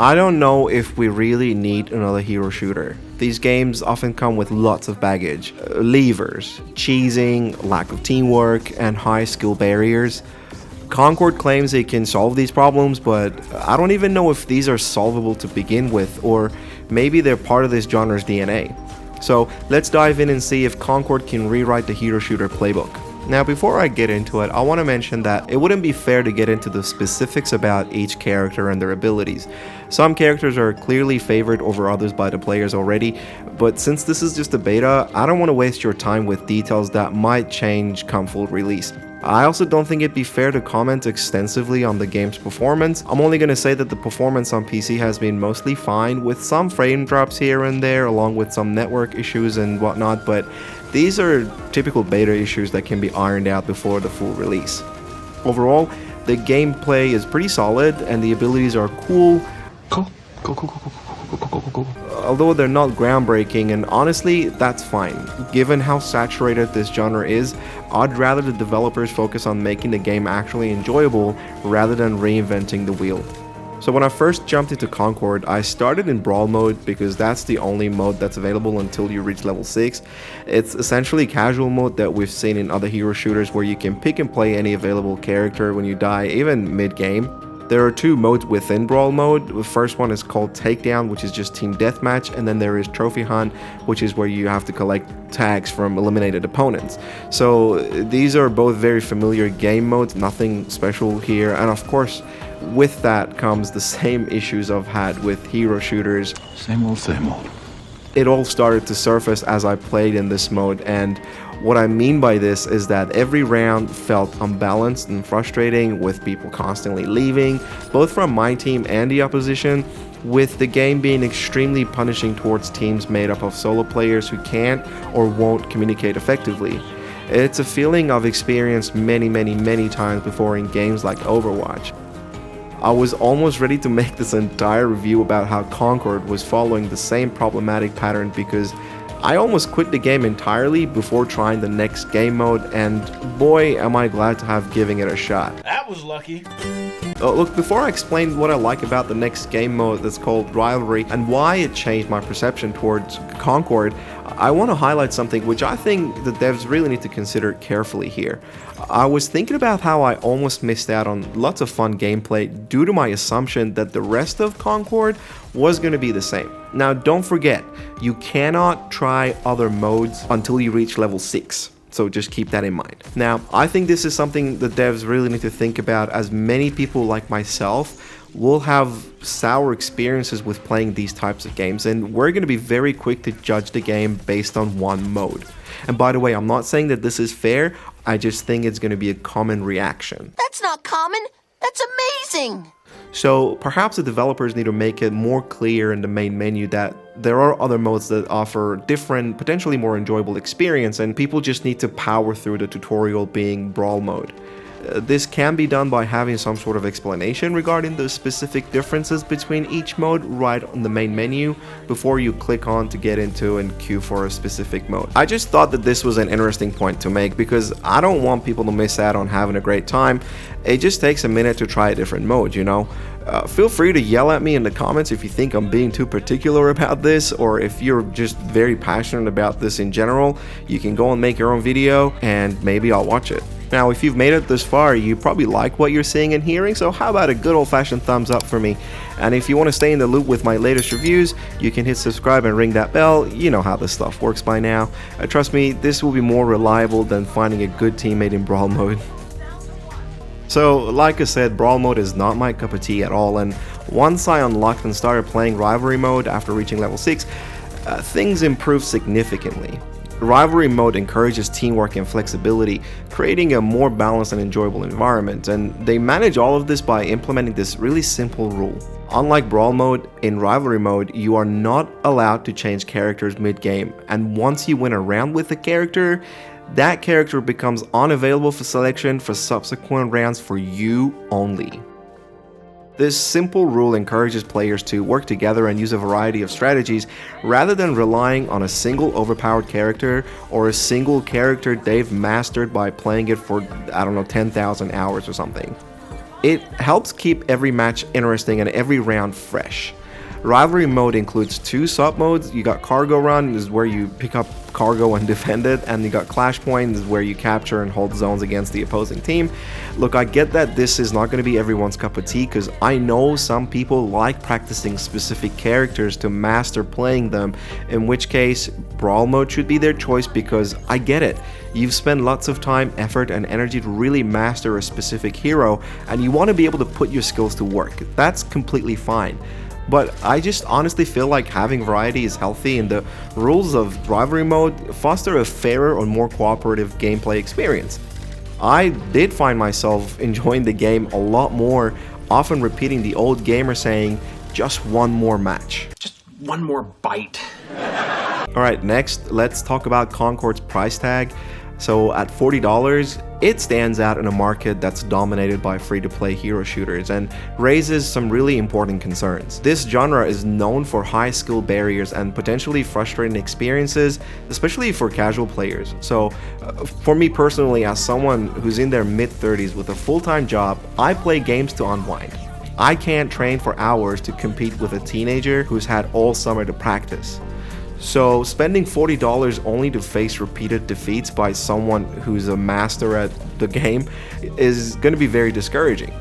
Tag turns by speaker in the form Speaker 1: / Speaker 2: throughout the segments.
Speaker 1: I don't know if we really need another hero shooter. These games often come with lots of baggage, levers, cheesing, lack of teamwork, and high skill barriers. Concord claims it can solve these problems, but I don't even know if these are solvable to begin with, or maybe they're part of this genre's DNA. So let's dive in and see if Concord can rewrite the hero shooter playbook. Now, before I get into it, I want to mention that it wouldn't be fair to get into the specifics about each character and their abilities. Some characters are clearly favored over others by the players already, but since this is just a beta, I don't want to waste your time with details that might change come full release. I also don't think it'd be fair to comment extensively on the game's performance. I'm only going to say that the performance on PC has been mostly fine, with some frame drops here and there along with some network issues and whatnot, but these are typical beta issues that can be ironed out before the full release. Overall, the gameplay is pretty solid and the abilities are cool. Although they're not groundbreaking, and honestly, that's fine. Given how saturated this genre is, I'd rather the developers focus on making the game actually enjoyable rather than reinventing the wheel. So when I first jumped into Concord, I started in Brawl Mode because that's the only mode that's available until you reach level 6. It's essentially casual mode that we've seen in other hero shooters where you can pick and play any available character when you die, even mid-game. There are two modes within Brawl Mode. The first one is called Takedown, which is just team deathmatch, and then there is Trophy Hunt, which is where you have to collect tags from eliminated opponents. So these are both very familiar game modes, nothing special here, and of course, with that comes the same issues I've had with hero shooters.
Speaker 2: Same old, same old.
Speaker 1: It all started to surface as I played in this mode, and what I mean by this is that every round felt unbalanced and frustrating, with people constantly leaving, both from my team and the opposition, with the game being extremely punishing towards teams made up of solo players who can't or won't communicate effectively. It's a feeling I've experienced many times before in games like Overwatch. I was almost ready to make this entire review about how Concord was following the same problematic pattern because I almost quit the game entirely before trying the next game mode, and boy am I glad to have given it a shot.
Speaker 3: That was lucky.
Speaker 1: Look, before I explain what I like about the next game mode that's called Rivalry and why it changed my perception towards Concord, I want to highlight something which I think the devs really need to consider carefully here. I was thinking about how I almost missed out on lots of fun gameplay due to my assumption that the rest of Concord was going to be the same. Now, don't forget, you cannot try other modes until you reach level 6. So just keep that in mind. Now, I think this is something the devs really need to think about, as many people like myself will have sour experiences with playing these types of games, and we're going to be very quick to judge the game based on one mode. And by the way, I'm not saying that this is fair, I just think it's going to be a common reaction.
Speaker 4: That's not common, that's amazing!
Speaker 1: So perhaps the developers need to make it more clear in the main menu that there are other modes that offer different, potentially more enjoyable experience, and people just need to power through the tutorial being Brawl Mode. This can be done by having some sort of explanation regarding the specific differences between each mode right on the main menu before you click on to get into and queue for a specific mode. I just thought that this was an interesting point to make because I don't want people to miss out on having a great time. It just takes a minute to try a different mode, you know? Feel free to yell at me in the comments if you think I'm being too particular about this, or if you're just very passionate about this in general. You can go and make your own video and maybe I'll watch it. Now, if you've made it this far, you probably like what you're seeing and hearing, so how about a good old-fashioned thumbs up for me? And if you want to stay in the loop with my latest reviews, you can hit subscribe and ring that bell. You know how this stuff works by now. Trust me, this will be more reliable than finding a good teammate in Brawl Mode. So, like I said, Brawl Mode is not my cup of tea at all, and once I unlocked and started playing Rivalry Mode after reaching level 6, things improved significantly. Rivalry Mode encourages teamwork and flexibility, creating a more balanced and enjoyable environment, and they manage all of this by implementing this really simple rule. Unlike Brawl Mode, in Rivalry Mode, you are not allowed to change characters mid-game, and once you win a round with a character, that character becomes unavailable for selection for subsequent rounds for you only. This simple rule encourages players to work together and use a variety of strategies rather than relying on a single overpowered character or a single character they've mastered by playing it for, I don't know, 10,000 hours or something. It helps keep every match interesting and every round fresh. Rivalry mode includes 2 sub-modes. You got Cargo Run, this is where you pick up cargo and defend it, and you got Clash Point, this is where you capture and hold zones against the opposing team. Look, I get that this is not going to be everyone's cup of tea, because I know some people like practicing specific characters to master playing them, in which case Brawl Mode should be their choice, because I get it. You've spent lots of time, effort, and energy to really master a specific hero, and you want to be able to put your skills to work. That's completely fine. But I just honestly feel like having variety is healthy, and the rules of Rivalry Mode foster a fairer and more cooperative gameplay experience. I did find myself enjoying the game a lot more, often repeating the old gamer saying, just one more match.
Speaker 2: Just one more bite.
Speaker 1: Alright, next let's talk about Concord's price tag. So at $40, it stands out in a market that's dominated by free-to-play hero shooters and raises some really important concerns. This genre is known for high skill barriers and potentially frustrating experiences, especially for casual players. So for me personally, as someone who's in their mid-30s with a full-time job, I play games to unwind. I can't train for hours to compete with a teenager who's had all summer to practice. So spending $40 only to face repeated defeats by someone who's a master at the game is going to be very discouraging.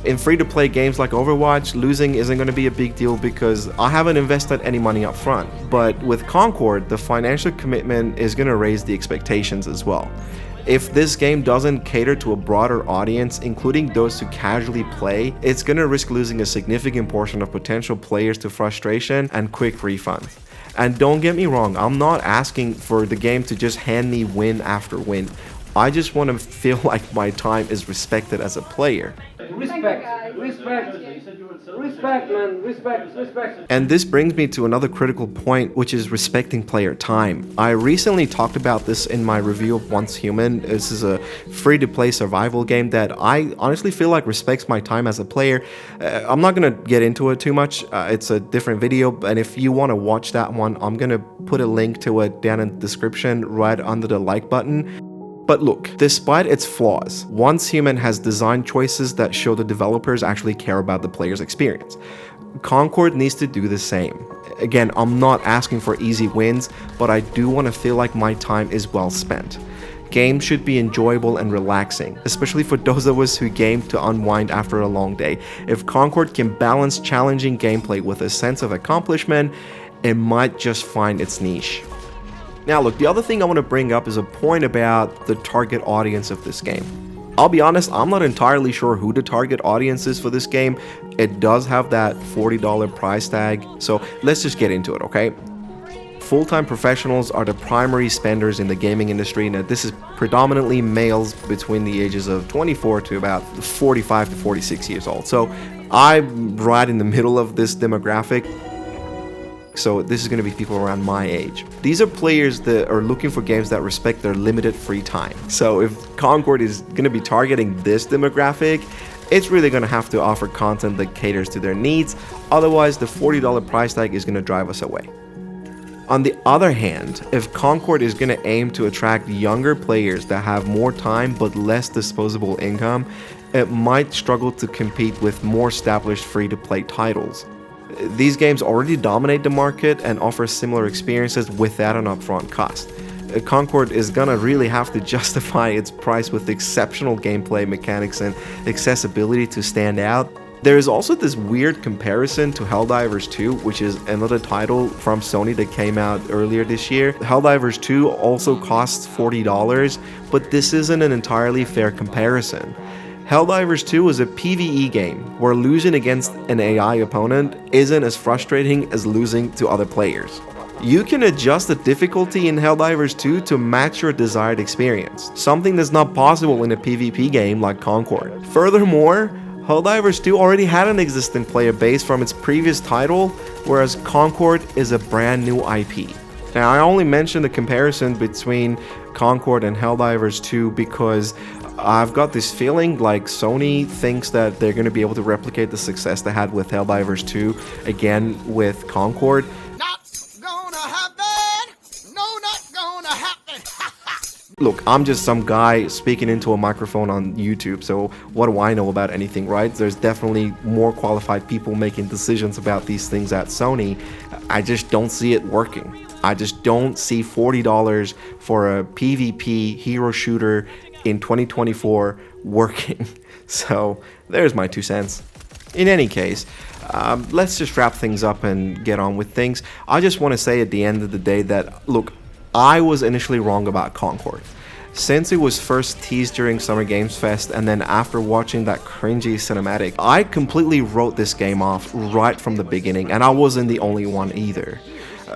Speaker 1: In free-to-play games like Overwatch, losing isn't going to be a big deal because I haven't invested any money up front. But with Concord, the financial commitment is going to raise the expectations as well. If this game doesn't cater to a broader audience, including those who casually play, it's going to risk losing a significant portion of potential players to frustration and quick refunds. And don't get me wrong, I'm not asking for the game to just hand me win after win. I just want to feel like my time is respected as a player.
Speaker 3: Respect, man, respect.
Speaker 1: And this brings me to another critical point, which is respecting player time. I recently talked about this in my review of Once Human. This is a free-to-play survival game that I honestly feel like respects my time as a player. I'm not going to get into it too much. It's a different video, and if you want to watch that one, I'm going to put a link to it down in the description right under the like button. But look, despite its flaws, Once Human has design choices that show the developers actually care about the player's experience. Concord needs to do the same. Again, I'm not asking for easy wins, but I do want to feel like my time is well spent. Games should be enjoyable and relaxing, especially for those of us who game to unwind after a long day. If Concord can balance challenging gameplay with a sense of accomplishment, it might just find its niche. Now look, the other thing I want to bring up is a point about the target audience of this game. I'll be honest, I'm not entirely sure who the target audience is for this game. It does have that $40 price tag, so let's just get into it, okay? Full-time professionals are the primary spenders in the gaming industry, and this is predominantly males between the ages of 24 to about 45 to 46 years old. So I'm right in the middle of this demographic. So this is going to be people around my age. These are players that are looking for games that respect their limited free time. So if Concord is going to be targeting this demographic, it's really going to have to offer content that caters to their needs. Otherwise, the $40 price tag is going to drive us away. On the other hand, if Concord is going to aim to attract younger players that have more time but less disposable income, it might struggle to compete with more established free-to-play titles. These games already dominate the market and offer similar experiences without an upfront cost. Concord is gonna really have to justify its price with exceptional gameplay mechanics and accessibility to stand out. There is also this weird comparison to Helldivers 2, which is another title from Sony that came out earlier this year. Helldivers 2 also costs $40, but this isn't an entirely fair comparison. Helldivers 2 is a PvE game where losing against an AI opponent isn't as frustrating as losing to other players. You can adjust the difficulty in Helldivers 2 to match your desired experience, something that's not possible in a PvP game like Concord. Furthermore, Helldivers 2 already had an existing player base from its previous title, whereas Concord is a brand new IP. Now, I only mention the comparison between Concord and Helldivers 2 because I've got this feeling like Sony thinks that they're going to be able to replicate the success they had with Helldivers 2 again with Concord.
Speaker 5: Not gonna happen! No, not gonna happen!
Speaker 1: Look, I'm just some guy speaking into a microphone on YouTube, so what do I know about anything, right? There's definitely more qualified people making decisions about these things at Sony. I just don't see it working. I just don't see $40 for a PvP hero shooter in 2024 working. So there's my 2 cents. In any case, let's just wrap things up and get on with things. I just want to say at the end of the day that, look, I was initially wrong about Concord. Since it was first teased during Summer Games Fest and then after watching that cringy cinematic, I completely wrote this game off right from the beginning, and I wasn't the only one either.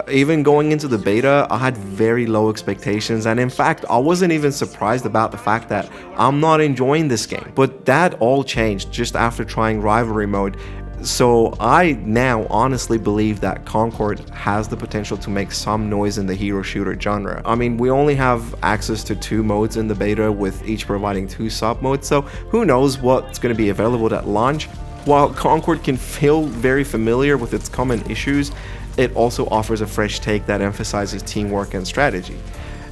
Speaker 1: Even going into the beta, I had very low expectations, and in fact, I wasn't even surprised about the fact that I'm not enjoying this game. But that all changed just after trying Rivalry mode. So I now honestly believe that Concord has the potential to make some noise in the hero shooter genre. I mean, we only have access to 2 modes in the beta, with each providing 2 sub modes, so who knows what's going to be available at launch. While Concord can feel very familiar with its common issues, it also offers a fresh take that emphasizes teamwork and strategy.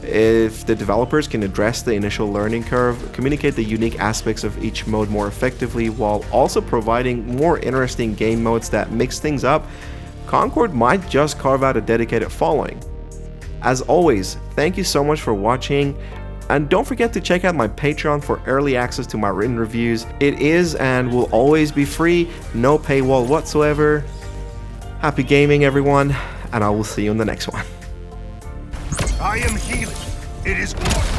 Speaker 1: If the developers can address the initial learning curve, communicate the unique aspects of each mode more effectively, while also providing more interesting game modes that mix things up, Concord might just carve out a dedicated following. As always, thank you so much for watching, and don't forget to check out my Patreon for early access to my written reviews. It is and will always be free, no paywall whatsoever. Happy gaming, everyone, and I will see you in the next one.
Speaker 5: I am healing. It is good.